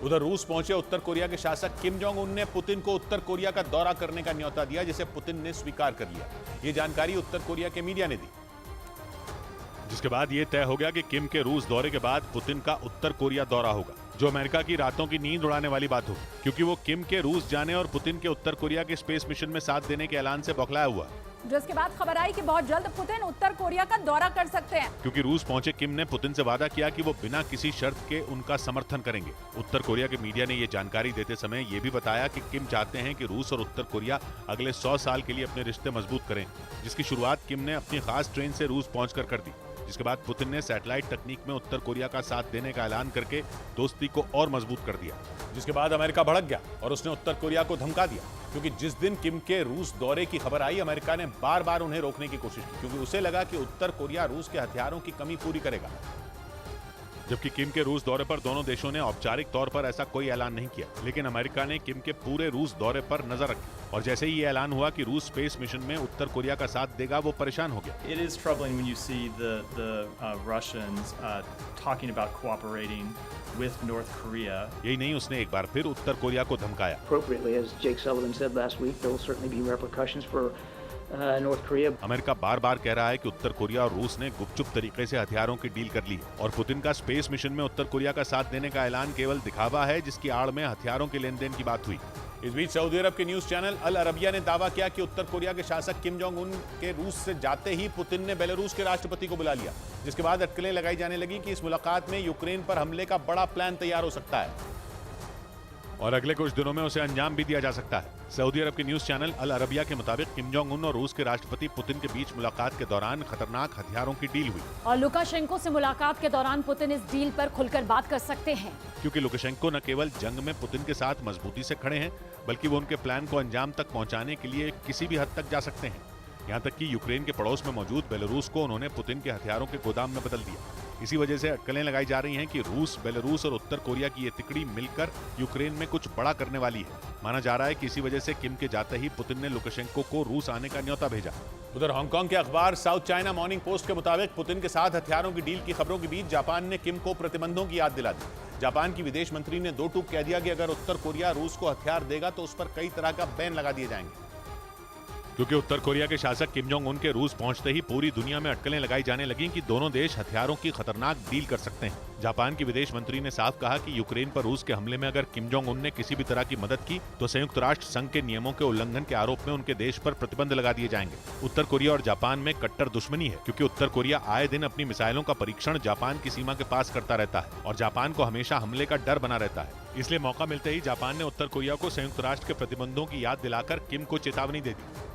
उधर रूस पहुंचे उत्तर कोरिया के शासक किम जोंग उन ने पुतिन को उत्तर कोरिया का दौरा करने का न्योता दिया, जिसे पुतिन ने स्वीकार कर लिया। ये जानकारी उत्तर कोरिया के मीडिया ने दी, जिसके बाद यह तय हो गया कि किम के रूस दौरे के बाद पुतिन का उत्तर कोरिया दौरा होगा, जो अमेरिका की रातों की नींद उड़ाने वाली बात होगी, क्योंकि वो किम के रूस जाने और पुतिन के उत्तर कोरिया के स्पेस मिशन में साथ देने के ऐलान से बौखलाया हुआ। जिसके बाद खबर आई कि बहुत जल्द पुतिन उत्तर कोरिया का दौरा कर सकते हैं, क्योंकि रूस पहुंचे किम ने पुतिन से वादा किया कि वो बिना किसी शर्त के उनका समर्थन करेंगे। उत्तर कोरिया के मीडिया ने ये जानकारी देते समय ये भी बताया कि किम चाहते हैं कि रूस और उत्तर कोरिया अगले 100 साल के लिए अपने रिश्ते मजबूत करें, जिसकी शुरुआत किम ने अपनी खास ट्रेन से रूस पहुंचकर कर दी। जिसके बाद पुतिन ने सैटेलाइट तकनीक में उत्तर कोरिया का साथ देने का ऐलान करके दोस्ती को और मजबूत कर दिया। जिसके बाद अमेरिका भड़क गया और उसने उत्तर कोरिया को धमका दिया, क्योंकि जिस दिन किम के रूस दौरे की खबर आई, अमेरिका ने बार बार उन्हें रोकने की कोशिश की, क्योंकि उसे लगा कि उत्तर कोरिया रूस के हथियारों की कमी पूरी करेगा। जबकि किम के रूस दौरे पर दोनों देशों ने औपचारिक तौर पर ऐसा कोई ऐलान नहीं किया, लेकिन अमेरिका ने किम के पूरे रूस दौरे पर नजर रखी और जैसे ही ये ऐलान हुआ कि रूस स्पेस मिशन में उत्तर कोरिया का साथ देगा, वो परेशान हो गया। It is troubling when you see the Russians talking about cooperating with North Korea. यही नहीं, उसने एक बार फिर उत्तर कोरिया को धमकाया। Appropriately, as Jake Sullivan said last week, there will certainly be repercussions for North Korea. America बार बार कह रहा है कि उत्तर कोरिया और रूस ने गुपचुप तरीके से हथियारों की डील कर ली है और पुतिन का स्पेस मिशन में उत्तर कोरिया का साथ देने का ऐलान केवल दिखावा है, जिसकी आड़ में हथियारों के लेन देन की बात हुई। इस बीच सऊदी अरब के न्यूज चैनल अल अरबिया ने दावा किया कि उत्तर कोरिया के शासक किम जोंग उन के रूस से जाते ही पुतिन ने बेलारूस के राष्ट्रपति को बुला लिया, जिसके बाद अटकलें लगाई जाने लगी कि इस मुलाकात में यूक्रेन पर हमले का बड़ा प्लान तैयार हो सकता है और अगले कुछ दिनों में उसे अंजाम भी दिया जा सकता है। सऊदी अरब के न्यूज चैनल अल अरबिया के मुताबिक किम जोंग उन और रूस के राष्ट्रपति पुतिन के बीच मुलाकात के दौरान खतरनाक हथियारों की डील हुई और लुकाशेंको से मुलाकात के दौरान पुतिन इस डील पर खुलकर बात कर सकते हैं, क्योंकि लुकाशेंको न केवल जंग में पुतिन के साथ मजबूती से खड़े हैं, बल्कि वो उनके प्लान को अंजाम तक पहुंचाने के लिए किसी भी हद तक जा सकते हैं। यहाँ तक कि यूक्रेन के पड़ोस में मौजूद बेलारूस को उन्होंने पुतिन के हथियारों के गोदाम में बदल दिया। इसी वजह से अटकलें लगाई जा रही हैं कि रूस, बेलारूस और उत्तर कोरिया की ये तिकड़ी मिलकर यूक्रेन में कुछ बड़ा करने वाली है। माना जा रहा है कि इसी वजह से किम के जाते ही पुतिन ने लुकाशेंको को रूस आने का न्योता भेजा। उधर हांगकांग के अखबार साउथ चाइना मॉर्निंग पोस्ट के मुताबिक पुतिन के साथ हथियारों की डील की खबरों के बीच जापान ने किम को प्रतिबंधों की याद दिला दी। जापान की विदेश मंत्री ने दो टूक कह दिया कि अगर उत्तर कोरिया रूस को हथियार देगा तो उस पर कई तरह का बैन लगा दिए जाएंगे। क्योंकि उत्तर कोरिया के शासक किम जोंग उन के रूस पहुंचते ही पूरी दुनिया में अटकलें लगाई जाने लगी कि दोनों देश हथियारों की खतरनाक डील कर सकते हैं। जापान की विदेश मंत्री ने साफ कहा कि यूक्रेन पर रूस के हमले में अगर किम जोंग उन ने किसी भी तरह की मदद की तो संयुक्त राष्ट्र संघ के नियमों के उल्लंघन के आरोप में उनके देश पर प्रतिबंध लगा दिए जाएंगे। उत्तर कोरिया और जापान में कट्टर दुश्मनी है, क्योंकि उत्तर कोरिया आए दिन अपनी मिसाइलों का परीक्षण जापान की सीमा के पास करता रहता है और जापान को हमेशा हमले का डर बना रहता है। इसलिए मौका मिलते ही जापान ने उत्तर कोरिया को संयुक्त राष्ट्र के प्रतिबंधों की याद दिलाकर किम को चेतावनी दे दी।